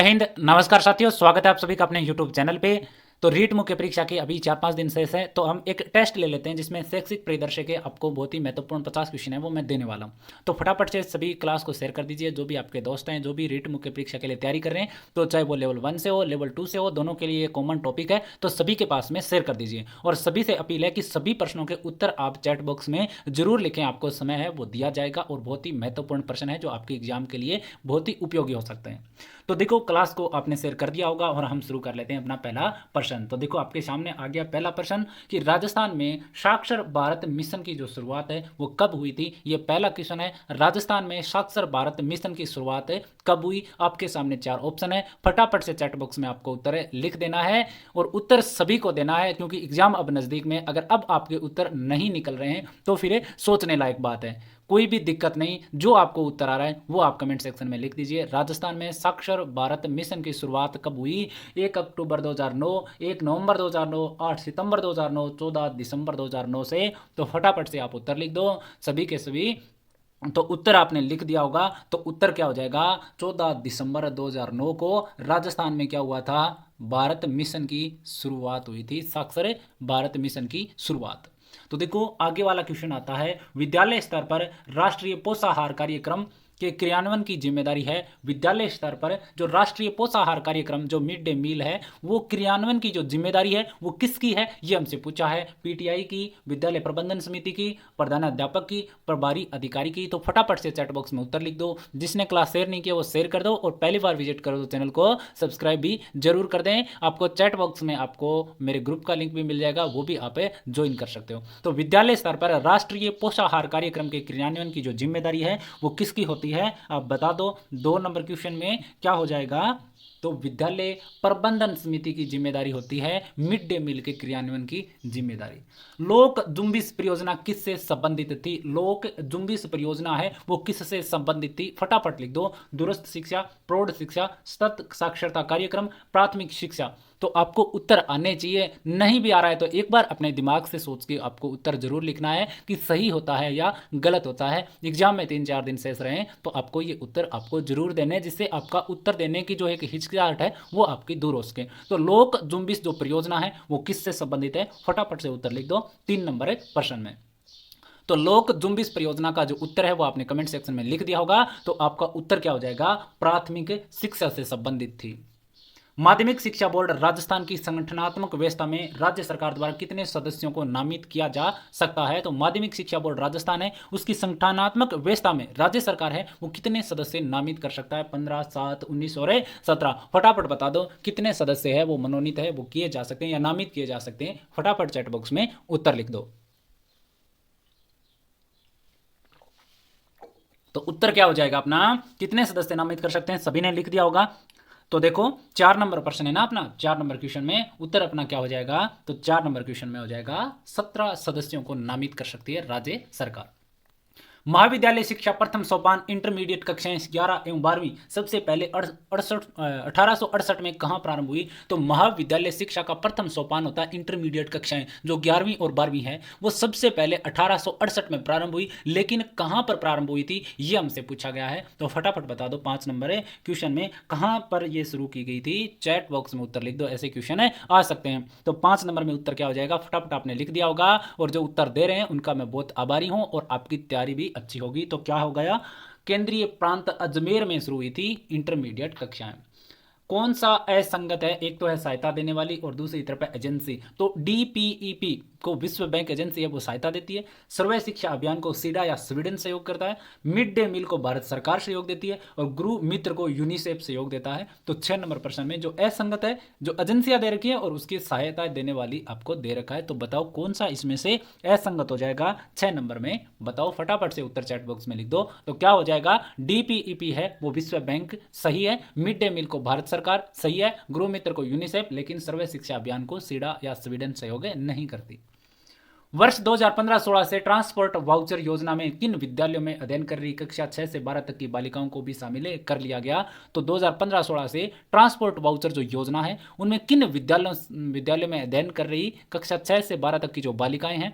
जय हिंद। नमस्कार साथियों, स्वागत है आप सभी का अपने YouTube चैनल पे। तो रीट मुख्य परीक्षा के अभी 4-5 दिन शेष है, तो हम एक टेस्ट ले लेते हैं जिसमें शैक्षिक परिदृश्य के आपको बहुत ही महत्वपूर्ण 50 क्वेश्चन है वो मैं देने वाला हूं। तो फटाफट से सभी क्लास को शेयर कर दीजिए। जो भी आपके दोस्त हैं जो भी रीट मुख्य परीक्षा के लिए तैयारी कर रहे हैं, तो चाहे वो लेवल 1 से हो लेवल 2 से हो, दोनों के लिए कॉमन टॉपिक है, तो सभी के पास में शेयर कर दीजिए। और सभी से अपील है कि सभी प्रश्नों के उत्तर आप चैट बॉक्स में जरूर लिखें। आपको समय है वो दिया जाएगा और बहुत ही महत्वपूर्ण प्रश्न है जो आपके एग्जाम के लिए बहुत ही उपयोगी हो सकते हैं। तो देखो, क्लास को आपने शेयर कर दिया होगा और हम शुरू कर लेते हैं अपना पहला प्रश्न। तो देखो, आपके सामने आ गया पहला प्रश्न कि राजस्थान में साक्षर भारत मिशन की जो शुरुआत है वो कब हुई थी। ये पहला क्वेश्चन है। राजस्थान में साक्षर भारत मिशन की शुरुआत कब हुई। आपके सामने 4 ऑप्शन है, फटाफट से चैट बॉक्स में आपको उत्तर लिख देना है और उत्तर सभी को देना है, क्योंकि एग्जाम अब नजदीक में। अगर अब आपके उत्तर नहीं निकल रहे हैं तो फिर सोचने लायक बात है। कोई भी दिक्कत नहीं, जो आपको उत्तर आ रहा है वो आप कमेंट सेक्शन में लिख दीजिए। राजस्थान में साक्षर भारत मिशन की शुरुआत कब हुई। 1 अक्टूबर 2009, 1 नवंबर 2009, 8 सितंबर 2009, 14 दिसंबर 2009 से। तो फटाफट से आप उत्तर लिख दो सभी के सभी। तो उत्तर आपने लिख दिया होगा, तो उत्तर क्या हो जाएगा। 14 दिसंबर 2009 को राजस्थान में क्या हुआ था, भारत मिशन की शुरुआत हुई थी। साक्षर भारत मिशन की शुरुआत। तो देखो, आगे वाला क्वेश्चन आता है, विद्यालय स्तर पर राष्ट्रीय पोषाहार कार्यक्रम के क्रियान्वयन की जिम्मेदारी है। विद्यालय स्तर पर जो राष्ट्रीय पोषाहार कार्यक्रम जो मिड डे मील है वो क्रियान्वयन की जो जिम्मेदारी है वो किसकी है, ये हमसे पूछा है। पीटीआई की, विद्यालय प्रबंधन समिति की, प्रधानाध्यापक की, प्रभारी अधिकारी की। तो फटाफट से चैट बॉक्स में उत्तर लिख दो। जिसने क्लास शेयर नहीं किया वो शेयर कर दो और पहली बार विजिट करो तो चैनल को सब्सक्राइब भी जरूर कर दें। आपको चैट बॉक्स में आपको मेरे ग्रुप का लिंक भी मिल जाएगा, वो भी आप ज्वाइन कर सकते हो। तो विद्यालय स्तर पर राष्ट्रीय पोषाहार कार्यक्रम के क्रियान्वयन की जो जिम्मेदारी है वो किसकी होती है, आप बता दो। 2 नंबर क्वेश्चन में क्या हो जाएगा, तो विद्यालय प्रबंधन समिति की जिम्मेदारी होती है मिड डे मील के क्रियान्वयन की जिम्मेदारी। लोक जुम्बिश परियोजना किससे संबंधित थी। लोक जुम्बिश परियोजना है वो किससे संबंधित थी, फटाफट लिख दो। दूरस्थ शिक्षा, प्रौढ़ शिक्षा, सतत साक्षरता कार्यक्रम, प्राथमिक शिक्षा। तो आपको उत्तर आने चाहिए। नहीं भी आ रहा है तो एक बार अपने दिमाग से सोच के आपको उत्तर जरूर लिखना है कि सही होता है या गलत होता है। एग्जाम में 3-4 दिन शेष रहे तो आपको ये उत्तर आपको जरूर देने हैं, जिससे आपका उत्तर देने की जो एक हिचकिचाहट है वो आपकी दूर हो सके। तो लोक जुम्बिश जो परियोजना है वो किससे संबंधित है, फटाफट से उत्तर लिख दो 3 नंबर प्रश्न में। तो लोक जुम्बिश परियोजना का जो उत्तर है वो आपने कमेंट सेक्शन में लिख दिया होगा। तो आपका उत्तर क्या हो जाएगा, प्राथमिक शिक्षा से संबंधित थी। माध्यमिक शिक्षा बोर्ड राजस्थान की संगठनात्मक व्यवस्था में राज्य सरकार द्वारा कितने सदस्यों को नामित किया जा सकता है। तो माध्यमिक शिक्षा बोर्ड राजस्थान है, उसकी संगठनात्मक व्यवस्था में राज्य सरकार है वो कितने सदस्य नामित कर सकता है। 15, 7, 19 और 17। फटाफट बता दो कितने सदस्य है वो मनोनीत है वो किए जा सकते हैं या नामित किए जा सकते हैं। फटाफट चैट बॉक्स में उत्तर लिख दो। तो उत्तर क्या हो जाएगा अपना, कितने सदस्य नामित कर सकते हैं, सभी ने लिख दिया होगा। तो देखो, 4 नंबर प्रश्न है ना अपना, 4 नंबर क्वेश्चन में उत्तर अपना क्या हो जाएगा, तो 4 नंबर क्वेश्चन में हो जाएगा 17 सदस्यों को नामित कर सकती है राज्य सरकार। महाविद्यालय शिक्षा प्रथम सोपान इंटरमीडिएट कक्षाएं 11 एवं 12वीं सबसे पहले 1868 में कहां प्रारंभ हुई। तो महाविद्यालय शिक्षा का प्रथम सोपान होता है इंटरमीडिएट कक्षाएं, जो 11वीं और 12वीं है वो सबसे पहले 1868 में प्रारंभ हुई। लेकिन कहां पर प्रारंभ हुई थी ये हमसे पूछा गया है। तो फटाफट बता दो 5 नंबर क्वेश्चन में कहां पर यह शुरू की गई थी। चैट बॉक्स में उत्तर लिख दो, ऐसे क्वेश्चन आ सकते हैं। तो 5 नंबर में उत्तर क्या हो जाएगा, फटाफट आपने लिख दिया होगा। और जो उत्तर दे रहे हैं उनका मैं बहुत आभारी हूं और आपकी तैयारी भी अच्छी होगी। तो क्या हो गया, केंद्रीय प्रांत अजमेर में शुरू हुई थी इंटरमीडिएट कक्षाएं। कौन सा असंगत है, एक तो है सहायता देने वाली और दूसरी तरफ है एजेंसी। तो डीपीईपी को विश्व बैंक एजेंसी है वो सहायता देती है। सर्व शिक्षा अभियान को सीडा या स्वीडन सहयोग करता है। मिड डे मील को भारत सरकार सहयोग देती है और गुरु मित्र को यूनिसेफ सहयोग देता है। तो 6 नंबर प्रश्न में जो असंगत है, जो एजेंसियां दे रखी है और उसकी सहायता देने वाली आपको दे रखा है, तो बताओ कौन सा इसमें से असंगत हो जाएगा 6 नंबर में, बताओ फटाफट से उत्तर चैट बॉक्स में लिख दो। तो क्या हो जाएगा, डीपीईपी है वो विश्व बैंक सही है, मिड डे मील को भारत सरकार सही है, गृह मित्र को यूनिसेफ, लेकिन सर्व शिक्षा अभियान को सीडा या स्वीडन सहयोग नहीं करती। वर्ष 2015-16 से ट्रांसपोर्ट वाउचर योजना में किन विद्यालयों में अध्ययन कर रही कक्षा 6 से 12 तक की बालिकाओं को भी शामिल कर लिया गया। तो 2015-16 से ट्रांसपोर्ट वाउचर जो योजना है उनमें किन विद्यालयों में अध्ययन कर रही कक्षा 6 से 12 तक की जो बालिकाएं हैं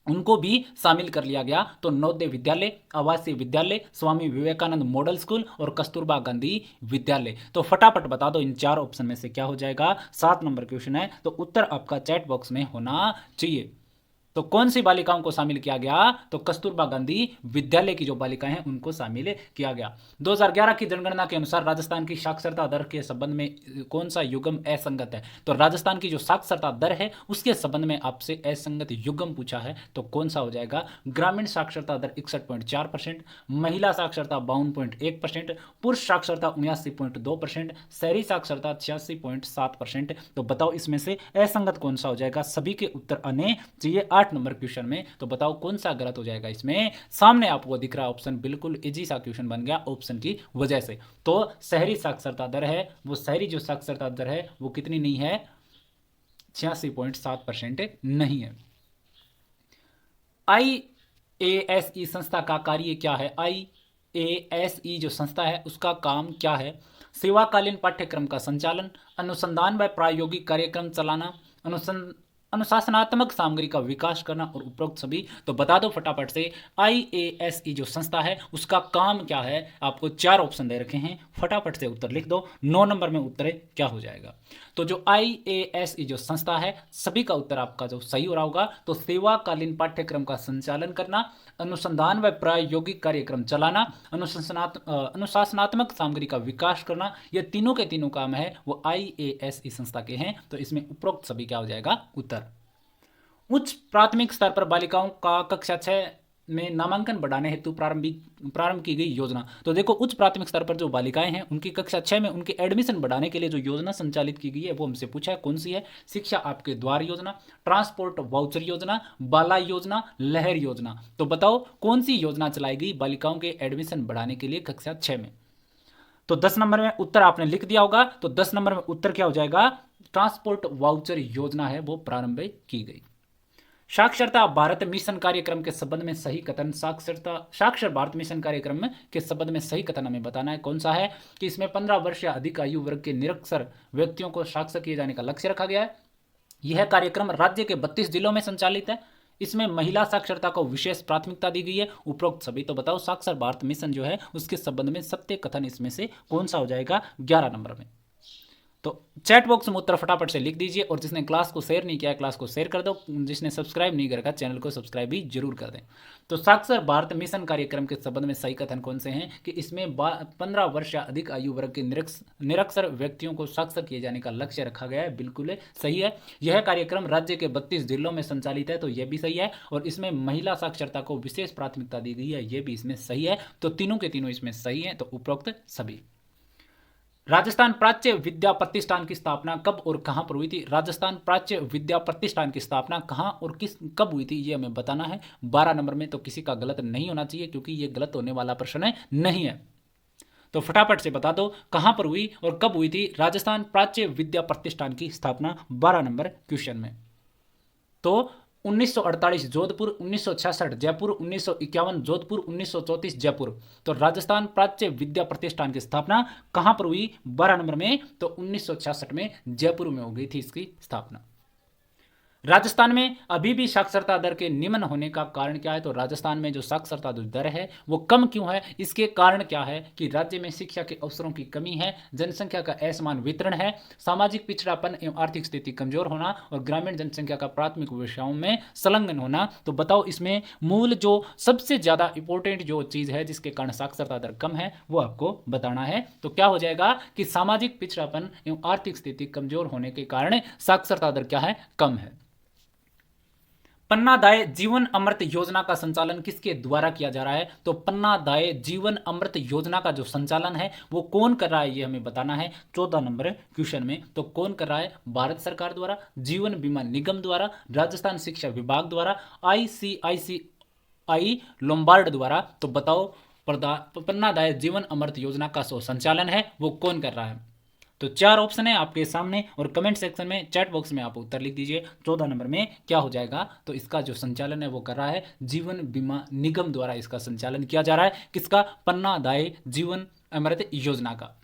उनको भी शामिल कर लिया गया। तो नवोदय विद्यालय, आवासीय विद्यालय, स्वामी विवेकानंद मॉडल स्कूल और कस्तूरबा गांधी विद्यालय। तो फटाफट बता दो इन चार ऑप्शन में से क्या हो जाएगा। 7 नंबर क्वेश्चन है, तो उत्तर आपका चैट बॉक्स में होना चाहिए। तो कौन सी बालिकाओं को शामिल किया गया, तो कस्तूरबा गांधी विद्यालय की जो बालिकाएं हैं उनको शामिल किया गया। 2011 की जनगणना के अनुसार राजस्थान की साक्षरता दर के संबंध में कौन सा युग्म असंगत है। तो राजस्थान की जो साक्षरता दर है उसके संबंध में आपसे असंगत युग्म पूछा है, तो कौन सा हो जाएगा। ग्रामीण साक्षरता दर 61.4%, महिला साक्षरता 52.1%, पुरुष साक्षरता 79.2%, शहरी साक्षरता 86.7%। तो बताओ इसमें से असंगत कौन सा हो जाएगा। सभी के उत्तर आने चाहिए 8 नंबर क्वेश्चन में। तो बताओ कौन सा गलत हो जाएगा। इसमें सामने आपको दिख रहा ऑप्शन बिल्कुल इजी सा क्वेश्चन बन गया ऑप्शन की वजह से। तो शहरी साक्षरता दर है, वो शहरी जो साक्षरता दर है वो कितनी नहीं है, 86.7% नहीं है। IASE संस्था का कार्य क्या है। IASE जो संस्था है उसका काम क्या है। सेवाकालीन पाठ्यक्रम का संचालन, अनुसंधान व प्रायोगिक कार्यक्रम चलाना, अनुशासनात्मक सामग्री का विकास करना और उपरोक्त सभी। तो बता दो फटाफट से IASE जो संस्था है उसका काम क्या है। आपको 4 ऑप्शन दे रखे हैं, फटाफट से उत्तर लिख दो। 9 नंबर में उत्तर क्या हो जाएगा। तो जो IASE जो संस्था है सभी का उत्तर आपका जो सही हो रहा होगा। तो सेवाकालीन पाठ्यक्रम का संचालन करना, अनुसंधान व प्रायोगिक कार्यक्रम चलाना, अनुशासनात्मक सामग्री का विकास करना, ये तीनों के तीनों काम है वो IASE संस्था के हैं। तो इसमें उपरोक्त सभी क्या हो जाएगा उत्तर। उच्च प्राथमिक स्तर पर बालिकाओं का कक्षा 6 में नामांकन बढ़ाने हेतु प्रारंभ की गई योजना। तो देखो उच्च प्राथमिक स्तर पर जो बालिकाएं हैं उनकी कक्षा 6 में उनके एडमिशन बढ़ाने के लिए जो योजना संचालित की गई है वो हमसे पूछा है कौन सी है। शिक्षा आपके द्वार योजना, ट्रांसपोर्ट वाउचर योजना, बाला योजना, लहर योजना। तो बताओ कौन सी योजना चलाई गई बालिकाओं के एडमिशन बढ़ाने के लिए कक्षा 6 में। तो 10 नंबर में उत्तर आपने लिख दिया होगा। तो 10 नंबर में उत्तर क्या हो जाएगा, ट्रांसपोर्ट वाउचर योजना है वो प्रारंभ की गई। साक्षरता भारत मिशन कार्यक्रम के संबंध में सही कथन। साक्षर भारत मिशन कार्यक्रम के संबंध में सही कथन हमें बताना है कौन सा है कि इसमें 15 वर्ष या अधिक आयु वर्ग के निरक्षर व्यक्तियों को साक्षर किए जाने का लक्ष्य रखा गया है। यह कार्यक्रम राज्य के 32 जिलों में संचालित है। इसमें महिला साक्षरता को विशेष प्राथमिकता दी गई है। उपरोक्त सभी। तो बताओ साक्षर भारत मिशन जो है उसके संबंध में सत्य कथन इसमें से कौन सा हो जाएगा 11 नंबर में। तो चैट बॉक्स में उत्तर फटाफट से लिख दीजिए और जिसने क्लास को शेयर नहीं किया क्लास को शेयर कर दो, जिसने सब्सक्राइब नहीं करा चैनल को सब्सक्राइब भी जरूर कर दें। तो साक्षर भारत मिशन कार्यक्रम के संबंध में सही कथन कौन से हैं कि इसमें 15 वर्ष या अधिक आयु वर्ग के निरक्षर व्यक्तियों को साक्षर किए जाने का लक्ष्य रखा गया है। बिल्कुल सही है। यह कार्यक्रम राज्य के 32 जिलों में संचालित है, तो यह भी सही है। और इसमें महिला साक्षरता को विशेष प्राथमिकता दी गई है, यह भी इसमें सही है। तो तीनों के तीनों इसमें सही है। तो उपरोक्त सभी। राजस्थान प्राच्य विद्या प्रतिष्ठान की स्थापना कब और कहां पर हुई थी। राजस्थान प्राच्य विद्या प्रतिष्ठान की स्थापना कहां और कब हुई थी ये हमें बताना है 12 नंबर में। तो किसी का गलत नहीं होना चाहिए क्योंकि ये गलत होने वाला प्रश्न नहीं है। तो फटाफट से बता दो कहां पर हुई और कब हुई थी राजस्थान प्राच्य विद्या प्रतिष्ठान की स्थापना 12 नंबर क्वेश्चन में। तो 1948 जोधपुर, 1966 जयपुर, 1951 जोधपुर, 1934 जयपुर। तो राजस्थान प्राच्य विद्या प्रतिष्ठान की स्थापना कहां पर हुई 12 नंबर में। तो 1966 में जयपुर में हो गई थी इसकी स्थापना। राजस्थान में अभी भी साक्षरता दर के निम्न होने का कारण क्या है। तो राजस्थान में जो साक्षरता दर है वो कम क्यों है, इसके कारण क्या है कि राज्य में शिक्षा के अवसरों की कमी है, जनसंख्या का असमान वितरण है, सामाजिक पिछड़ापन एवं आर्थिक स्थिति कमजोर होना और ग्रामीण जनसंख्या का प्राथमिक विषयों में संलग्न होना। तो बताओ इसमें मूल जो सबसे ज्यादा इंपॉर्टेंट जो चीज है जिसके कारण साक्षरता दर कम है वो आपको बताना है। तो क्या हो जाएगा कि सामाजिक पिछड़ापन एवं आर्थिक स्थिति कमजोर होने के कारण साक्षरता दर क्या है, कम है। पन्नादाय जीवन अमृत योजना का संचालन किसके द्वारा किया जा रहा है। तो पन्नादाय जीवन अमृत योजना का जो संचालन है वो कौन कर रहा है ये हमें बताना है 14 नंबर क्वेश्चन में। तो कौन कर रहा है, भारत सरकार द्वारा, जीवन बीमा निगम द्वारा, राजस्थान शिक्षा विभाग द्वारा, ICICI लोम्बार्ड द्वारा। तो बताओ पन्नादाय जीवन अमृत योजना का जो संचालन है वो कौन कर रहा है। तो 4 ऑप्शन है आपके सामने और कमेंट सेक्शन में चैट बॉक्स में आप उत्तर लिख दीजिए 14 नंबर में क्या हो जाएगा। तो इसका जो संचालन है वो कर रहा है जीवन बीमा निगम द्वारा इसका संचालन किया जा रहा है। किसका, पन्नादाय जीवन अमृत योजना का।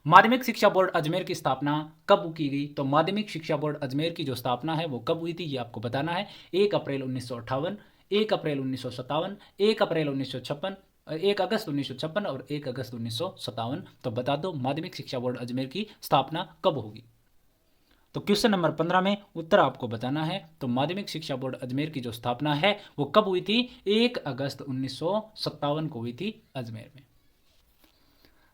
माध्यमिक शिक्षा बोर्ड अजमेर की स्थापना कब की गई? तो माध्यमिक शिक्षा बोर्ड अजमेर की जो स्थापना है वो कब हुई थी, ये आपको बताना है। 1 अप्रैल 1958, 1 अप्रैल 1957, 1 अप्रैल 1956, 1 अगस्त 1956 और 1 अगस्त 1957। तो बता दो माध्यमिक शिक्षा बोर्ड अजमेर की स्थापना कब होगी। तो क्वेश्चन नंबर 15 में उत्तर आपको बताना है। तो माध्यमिक शिक्षा बोर्ड अजमेर की जो स्थापना है वो कब हुई थी? 1 अगस्त 1957 को हुई थी अजमेर में।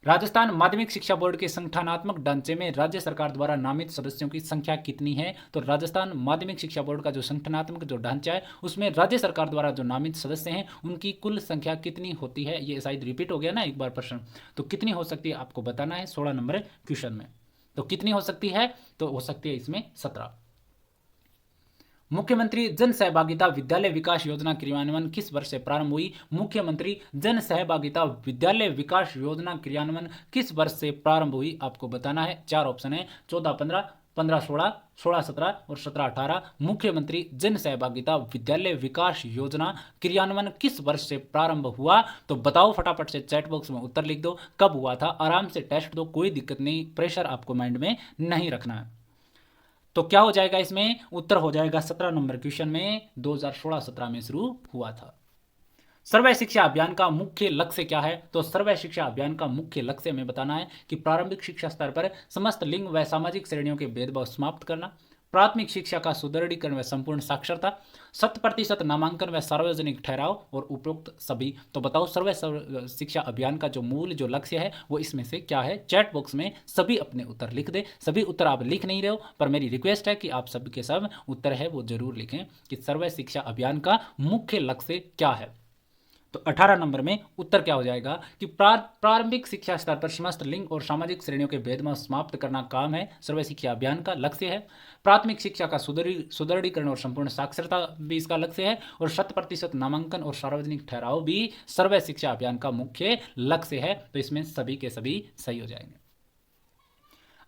राजस्थान माध्यमिक शिक्षा बोर्ड के संगठनात्मक ढांचे में राज्य सरकार द्वारा नामित सदस्यों की संख्या कितनी है? तो राजस्थान माध्यमिक शिक्षा बोर्ड का जो संगठनात्मक जो ढांचा है उसमें राज्य सरकार द्वारा जो नामित सदस्य हैं उनकी कुल संख्या कितनी होती है? ये शायद रिपीट हो गया ना एक बार प्रश्न, तो कितनी हो सकती है आपको बताना है 16 नंबर क्वेश्चन में। तो कितनी हो सकती है? तो हो सकती है इसमें 17। मुख्यमंत्री जन सहभागिता विद्यालय विकास योजना क्रियान्वयन किस वर्ष से प्रारंभ हुई? मुख्यमंत्री जन सहभागिता विद्यालय विकास योजना क्रियान्वयन किस वर्ष से प्रारंभ हुई? आपको बताना है। 4 ऑप्शन है, 14-15, 15-16, 16-17 और 17-18। मुख्यमंत्री जन सहभागिता विद्यालय विकास योजना क्रियान्वयन किस वर्ष से प्रारंभ हुआ? तो बताओ फटाफट से चैट बॉक्स में उत्तर लिख दो, कब हुआ था। आराम से टेस्ट दो, कोई दिक्कत नहीं, प्रेशर आपको माइंड में नहीं रखना है। तो क्या हो जाएगा इसमें? उत्तर हो जाएगा 17 नंबर क्वेश्चन में 2016-17 में शुरू हुआ था। सर्व शिक्षा अभियान का मुख्य लक्ष्य क्या है? तो सर्व शिक्षा अभियान का मुख्य लक्ष्य हमें बताना है कि प्रारंभिक शिक्षा स्तर पर समस्त लिंग व सामाजिक श्रेणियों के भेदभाव समाप्त करना, प्राथमिक शिक्षा का सुदृढ़ीकरण व संपूर्ण साक्षरता, 100% नामांकन व सार्वजनिक ठहराव और उपरोक्त सभी। तो बताओ सर्व शिक्षा अभियान का जो मूल जो लक्ष्य है वो इसमें से क्या है? चैट बॉक्स में सभी अपने उत्तर लिख दे। सभी उत्तर आप लिख नहीं रहे हो, पर मेरी रिक्वेस्ट है कि आप सब के सब उत्तर है वो जरूर लिखें कि सर्व शिक्षा अभियान का मुख्य लक्ष्य क्या है। तो 18 नंबर में उत्तर क्या हो जाएगा कि प्रारंभिक शिक्षा स्तर पर समस्त लिंग और सामाजिक श्रेणियों के भेदभाव समाप्त करना काम है, सर्व शिक्षा अभियान का लक्ष्य है। प्राथमिक शिक्षा का सुदृढ़ीकरण और संपूर्ण साक्षरता भी इसका लक्ष्य है, और 100% नामांकन और सार्वजनिक ठहराव भी सर्व शिक्षा अभियान का मुख्य लक्ष्य है। तो इसमें सभी के सभी सही हो जाएंगे।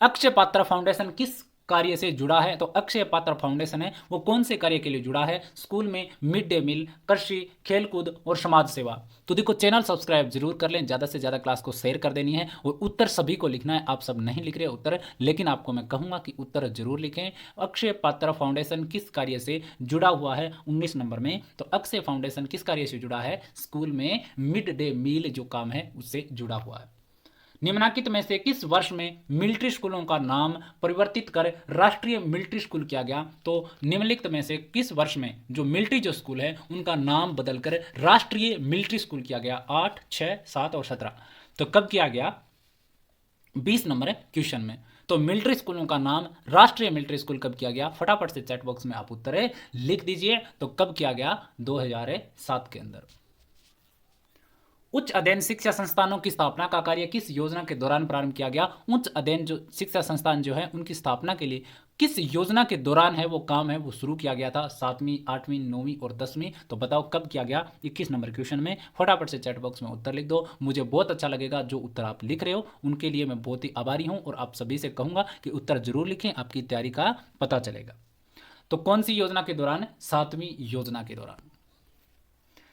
अक्षय पात्र फाउंडेशन किस कार्य से जुड़ा है? तो अक्षय पात्र फाउंडेशन है वो कौन से कार्य के लिए जुड़ा है? स्कूल में मिड डे मील, कृषि, खेलकूद और समाज सेवा। तो देखो चैनल सब्सक्राइब जरूर कर लें, ज़्यादा से ज़्यादा क्लास को शेयर कर देनी है और उत्तर सभी को लिखना है। आप सब नहीं लिख रहे उत्तर, लेकिन आपको मैं कहूँगा कि उत्तर जरूर लिखें। अक्षय पात्र फाउंडेशन किस कार्य से जुड़ा हुआ है 19 नंबर में? तो अक्षय फाउंडेशन किस कार्य से जुड़ा है? स्कूल में मिड डे मील जो काम है उससे जुड़ा हुआ है। निम्नलिखित में से किस वर्ष में मिलिट्री स्कूलों का नाम परिवर्तित कर राष्ट्रीय मिलिट्री स्कूल किया गया? तो निम्नलिखित में से किस वर्ष में जो मिलिट्री जो स्कूल है उनका नाम बदलकर राष्ट्रीय मिलिट्री स्कूल किया गया? 8, 6, 7 और 17। तो कब किया गया? 20 नंबर क्वेश्चन में। तो मिलिट्री स्कूलों का नाम राष्ट्रीय मिलिट्री स्कूल कब किया गया? फटाफट से चैट बॉक्स में आप उत्तर लिख दीजिए। तो कब किया गया? 2007 के अंदर। उच्च अध्ययन शिक्षा संस्थानों की स्थापना का कार्य किस योजना के दौरान प्रारंभ किया गया? उच्च अध्ययन जो शिक्षा संस्थान जो है उनकी स्थापना के लिए किस योजना के दौरान है वो काम है वो शुरू किया गया था? 7वीं, 8वीं, 9वीं और 10वीं। तो बताओ कब किया गया? 21 नंबर क्वेश्चन में। फटाफट से चैट बॉक्स में उत्तर लिख दो। मुझे बहुत अच्छा लगेगा जो उत्तर आप लिख रहे हो, उनके लिए मैं बहुत ही आभारी हूँ और आप सभी से कहूँगा कि उत्तर जरूर लिखें, आपकी तैयारी का पता चलेगा। तो कौन सी योजना के दौरान? 7वीं योजना के दौरान।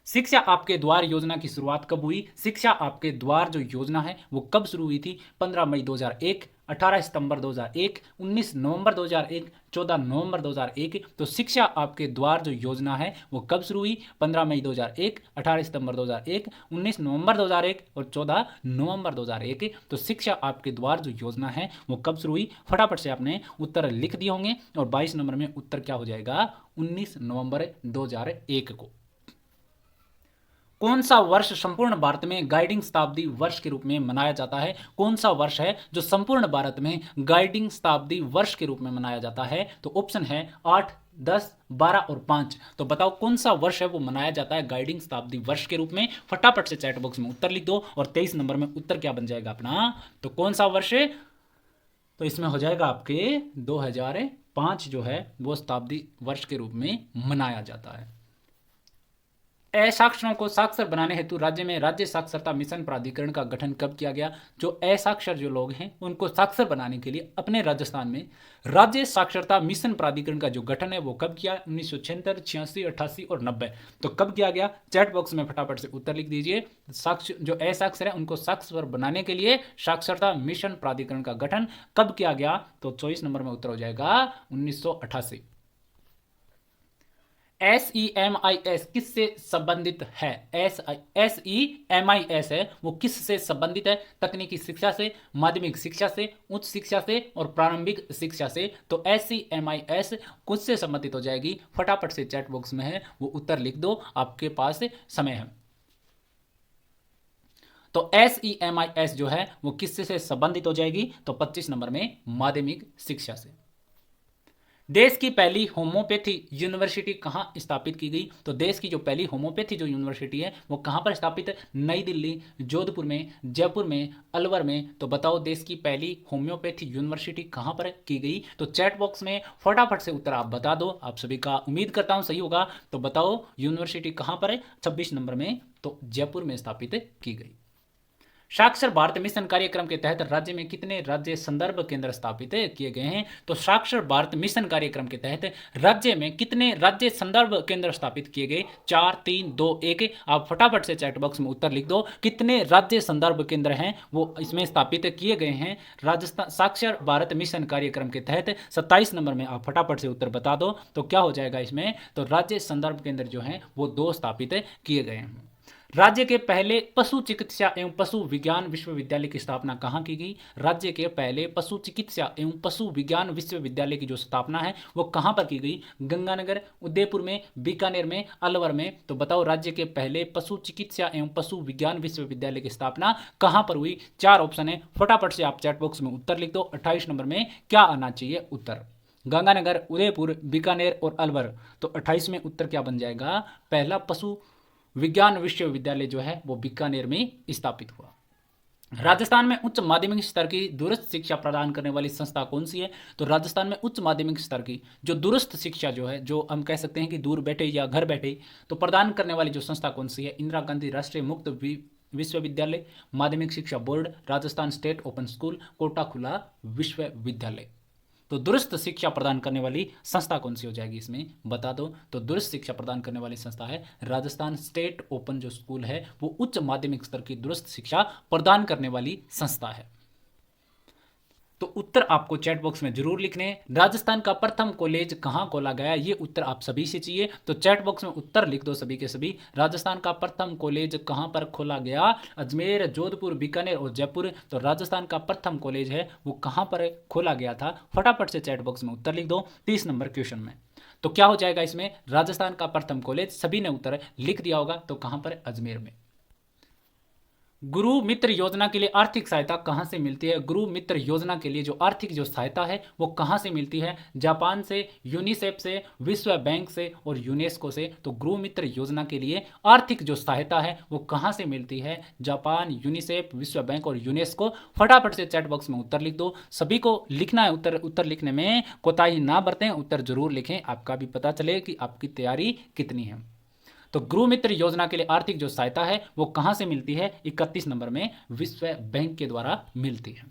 शिक्षा आपके द्वार योजना की शुरुआत कब हुई? शिक्षा आपके द्वार जो योजना है वो कब शुरू हुई थी? 15 मई 2001, 18 सितंबर 2001, 19 नवंबर 2001, 14 नवंबर 2001। तो शिक्षा आपके द्वार जो योजना है वो कब शुरू हुई? 15 मई 2001, 18 सितंबर 2001, 19 नवंबर 2001 और 14 नवंबर 2001। तो शिक्षा आपके द्वार जो योजना है वो कब शुरू हुई? फटाफट से आपने उत्तर लिख दिए होंगे। और 22 नंबर में उत्तर क्या हो जाएगा? 19 नवंबर 2001 को। कौन सा वर्ष संपूर्ण भारत में गाइडिंग शताब्दी वर्ष के रूप में मनाया जाता है? कौन सा वर्ष है जो संपूर्ण भारत में गाइडिंग शताब्दी वर्ष के रूप में मनाया जाता है? तो ऑप्शन है 8, 10, 12 और 5। तो बताओ कौन सा वर्ष है वो मनाया जाता है गाइडिंग शताब्दी वर्ष के रूप में? फटाफट से चैट बॉक्स में उत्तर लिख दो। और 23 नंबर में उत्तर क्या बन जाएगा अपना? तो कौन सा वर्ष है? तो इसमें हो जाएगा आपके 2005 जो है वो शताब्दी वर्ष के रूप में मनाया जाता है। असाक्षरों को साक्षर बनाने हेतु राज्य में राज्य साक्षरता मिशन प्राधिकरण का गठन कब किया गया? जो असाक्षर जो लोग हैं उनको साक्षर बनाने के लिए अपने राजस्थान में राज्य साक्षरता मिशन प्राधिकरण का जो गठन है वो कब किया? 1976, 86, 88 और 90। तो कब किया गया? चैट बॉक्स में फटाफट से उत्तर लिख दीजिए। जो असाक्षर है उनको साक्षर बनाने के लिए साक्षरता मिशन प्राधिकरण का गठन कब किया गया? तो 24 नंबर में उत्तर हो जाएगा 1988। SEMIS किससे संबंधित है? SEMIS है वो किससे संबंधित है? तकनीकी शिक्षा से, माध्यमिक शिक्षा से, उच्च शिक्षा से और प्रारंभिक शिक्षा से। तो SEMIS कुछ से संबंधित हो जाएगी। फटाफट से चैट बॉक्स में है वो उत्तर लिख दो, आपके पास समय है। तो SEMIS जो है वो किससे से संबंधित हो जाएगी? तो 25 नंबर में माध्यमिक शिक्षा से। देश की पहली होम्योपैथी यूनिवर्सिटी कहाँ स्थापित की गई? तो देश की जो पहली होम्योपैथी जो यूनिवर्सिटी है वो कहाँ पर स्थापित है? नई दिल्ली, जोधपुर में, जयपुर में, अलवर में। तो बताओ देश की पहली होम्योपैथी यूनिवर्सिटी कहाँ पर की गई? तो चैट बॉक्स में फटाफट से उत्तर आप बता दो। आप सभी का उम्मीद करता हूँ सही होगा। तो बताओ यूनिवर्सिटी कहाँ पर है? 26 नंबर में। तो जयपुर में स्थापित की गई। साक्षर भारत मिशन कार्यक्रम के तहत राज्य में कितने राज्य संदर्भ केंद्र स्थापित किए गए हैं? तो साक्षर भारत मिशन कार्यक्रम के तहत राज्य में कितने राज्य संदर्भ केंद्र स्थापित किए गए? 4, 3, 2, 1। आप फटाफट से चैट बॉक्स में उत्तर लिख दो। कितने राज्य संदर्भ केंद्र हैं वो इसमें स्थापित किए गए हैं राजस्थान साक्षर भारत मिशन कार्यक्रम के तहत? 27 नंबर में आप फटाफट से उत्तर बता दो। तो क्या हो जाएगा इसमें? तो राज्य संदर्भ केंद्र जो है वो 2 स्थापित किए गए हैं। राज्य के पहले पशु चिकित्सा एवं पशु विज्ञान विश्वविद्यालय की स्थापना कहाँ की गई? राज्य के पहले पशु चिकित्सा एवं पशु विज्ञान विश्वविद्यालय की जो स्थापना है वो कहाँ पर की गई? गंगानगर, उदयपुर में, बीकानेर में, अलवर में। तो बताओ राज्य के पहले पशु चिकित्सा एवं पशु विज्ञान विश्वविद्यालय की स्थापना कहाँ पर हुई? 4 ऑप्शन है, फटाफट से आप चैट बॉक्स में उत्तर लिख दो। 28 नंबर में क्या आना चाहिए उत्तर? गंगानगर, उदयपुर, बीकानेर और अलवर। तो 28 में उत्तर क्या बन जाएगा? पहला पशु विज्ञान विश्वविद्यालय जो है वो बीकानेर में स्थापित हुआ। राजस्थान में उच्च माध्यमिक स्तर की दूरस्थ शिक्षा प्रदान करने वाली संस्था कौन सी है? तो राजस्थान में उच्च माध्यमिक स्तर की जो दूरस्थ शिक्षा जो है, जो हम कह सकते हैं कि दूर बैठे या घर बैठे, तो प्रदान करने वाली जो संस्था कौन सी है? इंदिरा गांधी राष्ट्रीय मुक्त विश्वविद्यालय, माध्यमिक शिक्षा बोर्ड, Rajasthan state open school, Kota खुला विश्वविद्यालय। तो दूरस्थ शिक्षा प्रदान करने वाली संस्था कौन सी हो जाएगी इसमें बता दो। तो दूरस्थ शिक्षा प्रदान करने वाली संस्था है राजस्थान स्टेट ओपन जो स्कूल है वो उच्च माध्यमिक स्तर की दूरस्थ शिक्षा प्रदान करने वाली संस्था है। तो उत्तर आपको चैट बॉक्स में जरूर लिखने। राजस्थान का प्रथम कॉलेज कहाँ खोला गया? ये उत्तर आप सभी से चाहिए। तो चैट बॉक्स में उत्तर लिख दो सभी के सभी। राजस्थान का प्रथम कॉलेज कहाँ पर खोला गया? अजमेर, जोधपुर, बीकानेर और जयपुर। तो राजस्थान का प्रथम कॉलेज है वो कहाँ पर खोला गया था? फटाफट से चैट बॉक्स में उत्तर लिख दो 30 नंबर क्वेश्चन में। तो क्या हो जाएगा इसमें? राजस्थान का प्रथम कॉलेज सभी ने उत्तर लिख दिया होगा। तो कहाँ पर? अजमेर में। गुरु मित्र योजना के लिए आर्थिक सहायता कहां से मिलती है? गुरु मित्र योजना के लिए जो आर्थिक जो सहायता है वो कहां से मिलती है? जापान से, यूनिसेफ से, विश्व बैंक से और यूनेस्को से। तो गुरु मित्र योजना के लिए आर्थिक जो सहायता है वो कहां से मिलती है? जापान, यूनिसेफ, विश्व बैंक और यूनेस्को। फटाफट से चैट बॉक्स में उत्तर लिख दो। सभी को लिखना है उत्तर लिखने में कोताही ना बरतें, उत्तर जरूर लिखें, आपका भी पता चले कि आपकी तैयारी कितनी है। तो गुरु मित्र योजना के लिए आर्थिक जो सहायता है वो कहां से मिलती है? 31 नंबर में विश्व बैंक के द्वारा मिलती है।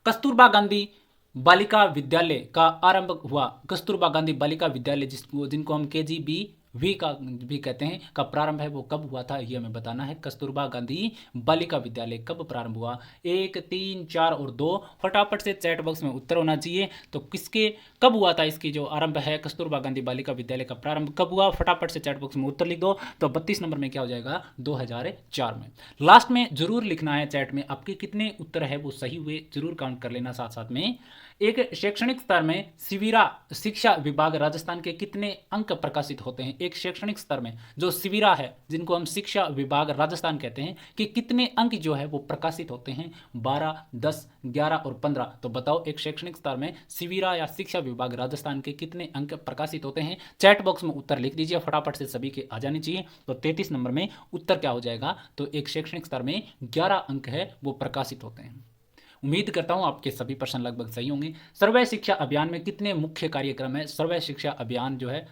कस्तूरबा गांधी बालिका विद्यालय का आरंभ हुआ। कस्तूरबा गांधी बालिका विद्यालय जिनको हम KGB वी का भी कहते हैं का प्रारंभ है वो कब हुआ था? ये हमें बताना है। कस्तूरबा गांधी बालिका विद्यालय कब प्रारंभ हुआ? 1, 3, 4 और 2। फटाफट से चैट बॉक्स में उत्तर होना चाहिए। तो किसके कब हुआ था? इसकी जो आरंभ है कस्तूरबा गांधी बालिका विद्यालय का प्रारंभ कब हुआ? फटाफट से चैट बॉक्स में उत्तर लिख दो। तो 32 नंबर में क्या हो जाएगा? 2004 में। लास्ट में जरूर लिखना है चैट में आपके कितने उत्तर है वो सही हुए, जरूर काउंट कर लेना साथ साथ में। एक शैक्षणिक स्तर में शिविरा शिक्षा विभाग राजस्थान के कितने अंक प्रकाशित होते हैं? एक शैक्षणिक स्तर में जो शिविरा है जिनको हम शिक्षा विभाग राजस्थान कहते हैं कि कितने अंक जो है वो प्रकाशित होते हैं? 12, 10, 11 और 15। तो बताओ एक शैक्षणिक स्तर में शिविरा या शिक्षा विभाग राजस्थान के कितने अंक प्रकाशित होते हैं? चैट बॉक्स में उत्तर लिख दीजिए, फटाफट से सभी के आ जाने चाहिए। तो 33 नंबर में उत्तर क्या हो जाएगा? तो एक शैक्षणिक स्तर में 11 अंक है वो प्रकाशित होते हैं। उम्मीद करता हूं आपके सभी प्रश्न लगभग सही होंगे। सर्व शिक्षा अभियान में कितने मुख्य कार्यक्रम है? सर्व शिक्षा अभियान जो है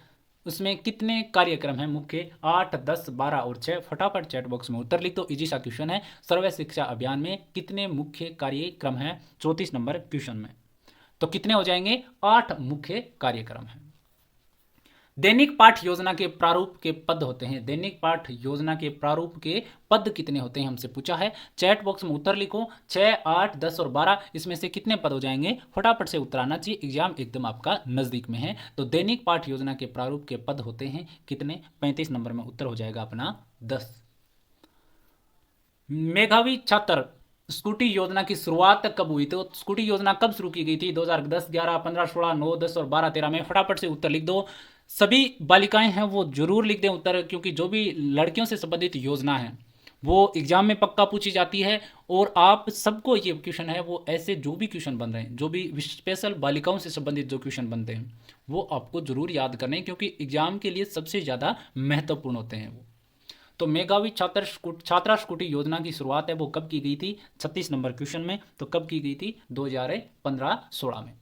उसमें कितने कार्यक्रम हैं मुख्य? 8, 10, 12 और 6। फटाफट चैट बॉक्स में उत्तर लिख दो। इजी सा क्वेश्चन है। सर्व शिक्षा अभियान में कितने मुख्य कार्यक्रम हैं 34 नंबर क्वेश्चन में? तो कितने हो जाएंगे? 8 मुख्य कार्यक्रम हैं। दैनिक पाठ योजना के प्रारूप के पद होते हैं। दैनिक पाठ योजना के प्रारूप के पद कितने होते हैं हमसे पूछा है। चैट बॉक्स में उत्तर लिखो। 6, 8, 10 और 12 इसमें से कितने पद हो जाएंगे? फटाफट से उत्तर आना चाहिए, एग्जाम एकदम आपका नजदीक में है। तो दैनिक पाठ योजना के प्रारूप के पद होते हैं कितने? 35 नंबर में उत्तर हो जाएगा अपना 10। मेधावी छात्र स्कूटी योजना की शुरुआत कब हुई? तो स्कूटी योजना कब शुरू की गई थी? 2010, 11, 15, 16, 9, 10 और 12, 13 में। फटाफट से उत्तर लिख दो। सभी बालिकाएं हैं वो जरूर लिख दें उत्तर, क्योंकि जो भी लड़कियों से संबंधित योजना है वो एग्जाम में पक्का पूछी जाती है। और आप सबको ये क्वेश्चन है वो ऐसे जो भी क्वेश्चन बन रहे हैं, जो भी स्पेशल बालिकाओं से संबंधित जो क्वेश्चन बनते हैं वो आपको जरूर याद करने हैं, क्योंकि एग्जाम के लिए सबसे ज़्यादा महत्वपूर्ण होते हैं वो। तो मेधावी छात्रा स्कूटी योजना की शुरुआत है वो कब की गई थी? 36 नंबर क्वेश्चन में। तो कब की गई थी? 2015-16 में।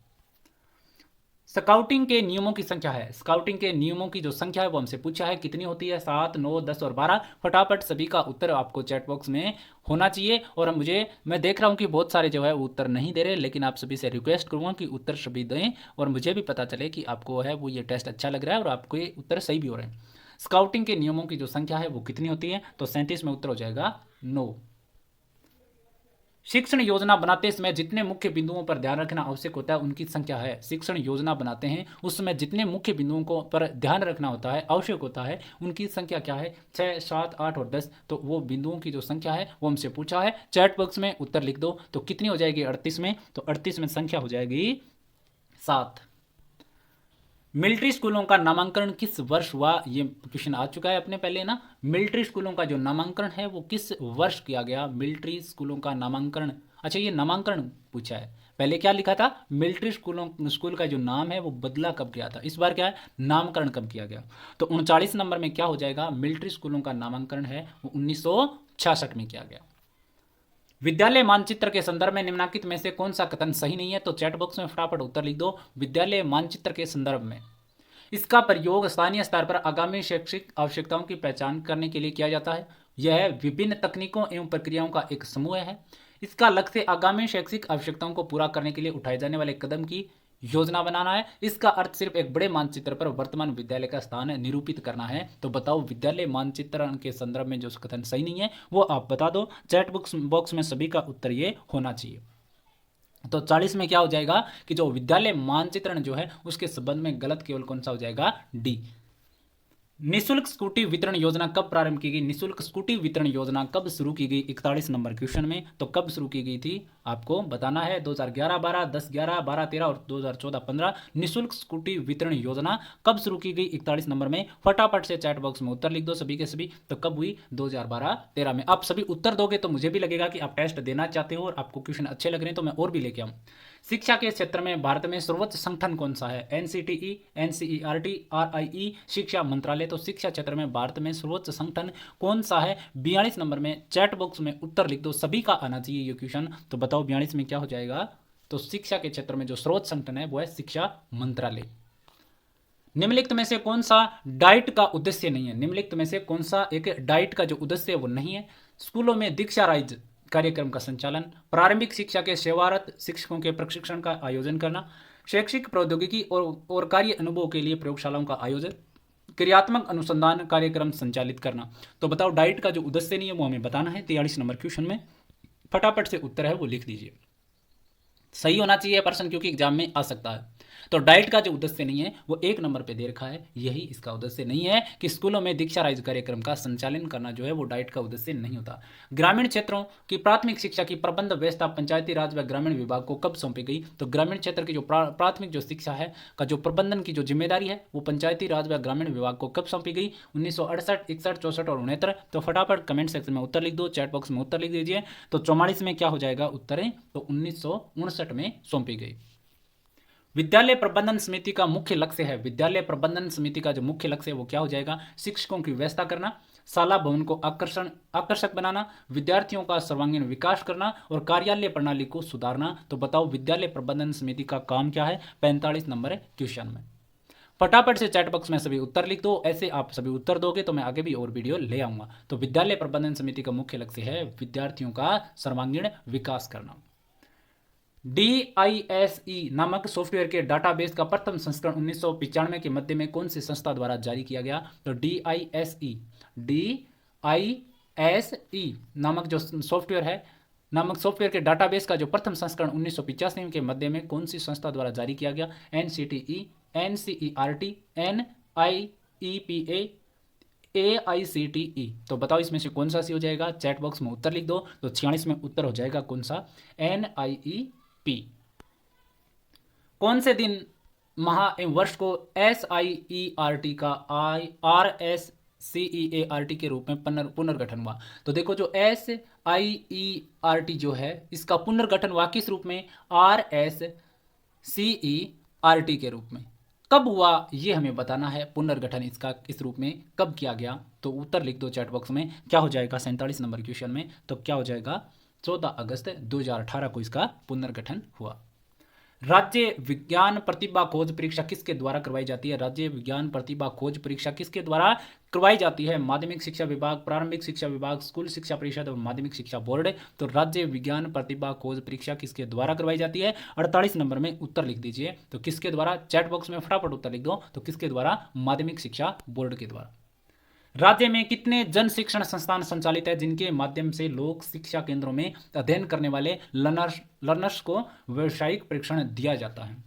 स्काउटिंग के नियमों की संख्या है। स्काउटिंग के नियमों की जो संख्या है वो हमसे पूछा है कितनी होती है? 7, 9, 10 और 12। फटाफट सभी का उत्तर आपको चैट बॉक्स में होना चाहिए। और मैं देख रहा हूँ कि बहुत सारे जो है वो उत्तर नहीं दे रहे, लेकिन आप सभी से रिक्वेस्ट करूँगा कि उत्तर सभी दें और मुझे भी पता चले कि आपको है वो ये टेस्ट अच्छा लग रहा है और आपको ये उत्तर सही भी हो रहे हैं। स्काउटिंग के नियमों की जो संख्या है वो कितनी होती है? तो 37 में उत्तर हो जाएगा 9। शिक्षण योजना बनाते समय जितने मुख्य बिंदुओं पर ध्यान रखना आवश्यक होता है उनकी संख्या है। शिक्षण योजना बनाते हैं उस समय जितने मुख्य बिंदुओं को पर ध्यान रखना होता है, आवश्यक होता है, उनकी संख्या क्या है? 6, 7, 8 और 10। तो वो बिंदुओं की जो संख्या है वो हमसे पूछा है। चैट बॉक्स में उत्तर लिख दो। तो कितनी हो जाएगी? 38 में। तो 38 में संख्या हो जाएगी 7। मिलिट्री स्कूलों का नामांकन किस वर्ष हुआ? ये क्वेश्चन आ चुका है अपने पहले ना। मिलिट्री स्कूलों का जो नामांकन है वो किस वर्ष किया गया? मिलिट्री स्कूलों का नामांकन। अच्छा, ये नामांकन पूछा है। पहले क्या लिखा था? मिलिट्री स्कूल का जो नाम है वो बदला कब गया था। इस बार क्या है? नामकरण कब किया गया? तो 39 नंबर में क्या हो जाएगा? मिलिट्री स्कूलों का नामांकन है वो 1966 में किया गया। विद्यालय मानचित्र के संदर्भ में निम्नलिखित में से कौन सा कथन सही नहीं है? तो चैट बॉक्स में फटाफट उत्तर लिख दो। विद्यालय मानचित्र के संदर्भ में इसका प्रयोग स्थानीय स्तर पर आगामी शैक्षिक आवश्यकताओं की पहचान करने के लिए किया जाता है। यह विभिन्न तकनीकों एवं प्रक्रियाओं का एक समूह है। इसका लक्ष्य आगामी शैक्षिक आवश्यकताओं को पूरा करने के लिए उठाए जाने वाले कदम की योजना बनाना है। इसका अर्थ सिर्फ एक बड़े मानचित्र पर वर्तमान विद्यालय का स्थान निरूपित करना है। तो बताओ विद्यालय मानचित्रण के संदर्भ में जो कथन सही नहीं है वो आप बता दो। चैट बॉक्स में सभी का उत्तर ये होना चाहिए। तो 40 में क्या हो जाएगा कि जो विद्यालय मानचित्रण जो है उसके संबंध में गलत केवल कौन सा हो जाएगा? डी। निशुल्क स्कूटी वितरण योजना कब प्रारंभ की गई? निशुल्क स्कूटी वितरण योजना कब शुरू की गई? 41 नंबर क्वेश्चन में। तो कब शुरू की गई थी आपको बताना है। 2011-12, 10-11, 12-13 और 2014-15। निशुल्क स्कूटी वितरण योजना कब शुरू की गई? 41 नंबर में। फटाफट से चैट बॉक्स में उत्तर लिख दो सभी के सभी। तो कब हुई? 2012-13 में। आप सभी उत्तर दोगे तो मुझे भी लगेगा कि आप टेस्ट देना चाहते हो और आपको क्वेश्चन अच्छे लग रहे हैं, तो मैं और भी लेके आऊँ। शिक्षा के क्षेत्र में भारत में सर्वोच्च संगठन कौन सा है? NCTE, NCERT, RIE, शिक्षा मंत्रालय। तो शिक्षा क्षेत्र में भारत में सर्वोच्च संगठन कौन सा है? 42 नंबर में। चैट बॉक्स में उत्तर लिख दो। सभी का आना चाहिए ये क्वेश्चन। तो बताओ 42 में क्या हो जाएगा? तो शिक्षा के क्षेत्र में जो सर्वोच्च संगठन है वो है शिक्षा मंत्रालय। निम्नलिखित में से कौन सा डाइट का उद्देश्य नहीं है? निम्नलिखित में से कौन सा एक डाइट का जो उद्देश्य है वो नहीं है? स्कूलों में दीक्षा राइज कार्यक्रम का संचालन, प्रारंभिक शिक्षा के सेवारत शिक्षकों के प्रशिक्षण का आयोजन करना, शैक्षिक प्रौद्योगिकी और कार्य अनुभव के लिए प्रयोगशालाओं का आयोजन, क्रियात्मक अनुसंधान कार्यक्रम संचालित करना। तो बताओ डाइट का जो उद्देश्य नहीं है वो हमें बताना है 43 नंबर क्वेश्चन में। फटाफट से उत्तर है वो लिख दीजिए। सही होना चाहिए प्रश्न, क्योंकि एग्जाम में आ सकता है। तो डाइट का जो उद्देश्य नहीं है वो 1 नंबर पे दे रखा है। यही इसका उद्देश्य नहीं है कि स्कूलों में दीक्षा राइज कार्यक्रम का संचालन करना जो है वो डाइट का उद्देश्य नहीं होता। ग्रामीण क्षेत्रों की प्राथमिक शिक्षा की प्रबंध व्यवस्था पंचायती राज व ग्रामीण विभाग को कब सौंपी गई? तो ग्रामीण क्षेत्र की जो प्राथमिक जो शिक्षा है का जो प्रबंधन की जो जिम्मेदारी है वो पंचायती राज व ग्रामीण विभाग को कब सौंपी गई? 1968, 61, 64 और 69। तो फटाफट कमेंट सेक्शन में उत्तर लिख दो, चैट बॉक्स में उत्तर लिख दीजिए। तो 44 में क्या हो जाएगा उत्तर है? तो 1959 में सौंपी गई। विद्यालय प्रबंधन समिति का मुख्य लक्ष्य है। विद्यालय प्रबंधन समिति का जो मुख्य लक्ष्य है वो क्या हो जाएगा? शिक्षकों की व्यवस्था करना, शाला भवन को आकर्षक बनाना, विद्यार्थियों का सर्वांगीण विकास करना और कार्यालय प्रणाली को सुधारना। तो बताओ विद्यालय प्रबंधन समिति का काम क्या है? 45 नंबर क्वेश्चन में। फटाफट से चैट बॉक्स में सभी उत्तर लिख दो। ऐसे आप सभी उत्तर दोगे तो मैं आगे भी और वीडियो ले आऊँगा। तो विद्यालय प्रबंधन समिति का मुख्य लक्ष्य है विद्यार्थियों का सर्वांगीण विकास करना। DISE नामक सॉफ्टवेयर के डाटाबेस का प्रथम संस्करण 1995 के मध्य में कौन सी संस्था द्वारा जारी किया गया? तो DISE नामक जो सॉफ्टवेयर के डाटाबेस का जो प्रथम संस्करण 1985 के मध्य में कौन सी संस्था द्वारा जारी किया गया? NCTE, NCERT, NIEPA, AICTE। तो बताओ इसमें से कौन सा सी हो जाएगा? चैट बॉक्स में उत्तर लिख दो। तो 46 में उत्तर हो जाएगा कौन सा? NIEP। कौन से दिन माह एवं वर्ष को SIERT का RSCEART के रूप में पुनर्गठन हुआ? तो देखो जो SIERT जो है इसका पुनर्गठन हुआ किस रूप में? RSCERT के रूप में। कब हुआ ये हमें बताना है। पुनर्गठन इसका इस रूप में कब किया गया? तो उत्तर लिख दो चैट बॉक्स में। क्या हो जाएगा 47 नंबर क्वेश्चन में? तो क्या हो जाएगा? 14 अगस्त 2018 को इसका पुनर्गठन हुआ। राज्य विज्ञान प्रतिभा खोज परीक्षा किसके द्वारा करवाई जाती है? राज्य विज्ञान प्रतिभा खोज परीक्षा किसके द्वारा करवाई जाती है? माध्यमिक शिक्षा विभाग, प्रारंभिक शिक्षा विभाग, स्कूल शिक्षा परिषद और माध्यमिक शिक्षा बोर्ड। तो राज्य विज्ञान प्रतिभा खोज परीक्षा किसके द्वारा करवाई जाती है? 48 नंबर में उत्तर लिख दीजिए। तो किसके द्वारा? चैट बॉक्स में फटाफट उत्तर लिख दो। तो किसके द्वारा? माध्यमिक शिक्षा बोर्ड के द्वारा। राज्य में कितने जन शिक्षण संस्थान संचालित है जिनके माध्यम से लोक शिक्षा केंद्रों में अध्ययन करने वाले लर्नर्स को व्यावसायिक प्रशिक्षण दिया जाता है?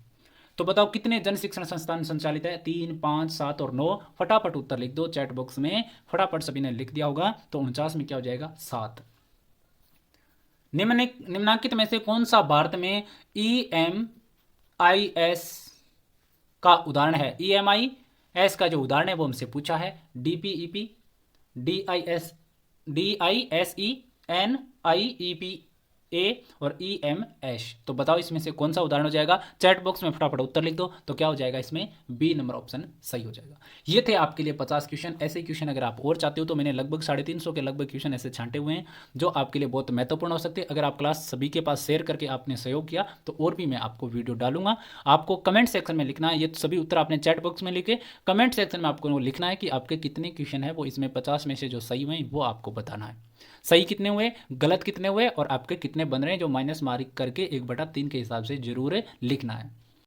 तो बताओ कितने जन शिक्षण संस्थान संचालित है? 3, 5, 7 और 9। फटाफट उत्तर लिख दो चैट बॉक्स में। फटाफट सभी ने लिख दिया होगा। तो 49 में क्या हो जाएगा? 7। निम्नलिखित में से कौन सा भारत में EMIS का उदाहरण है? EMIS का जो उदाहरण है वो हमसे पूछा है। DPEP, DISE, NIEPA और EMS। तो बताओ इसमें से कौन सा उदाहरण हो जाएगा? चैट बॉक्स में फटाफट उत्तर लिख दो। तो क्या हो जाएगा इसमें? बी नंबर ऑप्शन सही हो जाएगा। ये थे आपके लिए 50 क्वेश्चन। ऐसे क्वेश्चन अगर आप और चाहते हो तो मैंने लगभग 350 के लगभग क्वेश्चन ऐसे छांटे हुए हैं जो आपके लिए बहुत महत्वपूर्ण हो सकते हैं। अगर आप क्लास सभी के पास शेयर करके आपने सहयोग किया तो और भी मैं आपको वीडियो डालूंगा। आपको कमेंट सेक्शन में लिखना है। ये सभी उत्तर आपने चैट बॉक्स में लिखे कमेंट सेक्शन में आपको लिखना है कि आपके कितने क्वेश्चन है वो इसमें 50 में से जो सही हुए वो आपको बताना है। सही कितने हुए, गलत कितने हुए और आपके कितने बन रहे हैं जो माइनस मार्क करके 1/3 के हिसाब से जरूर लिखना है।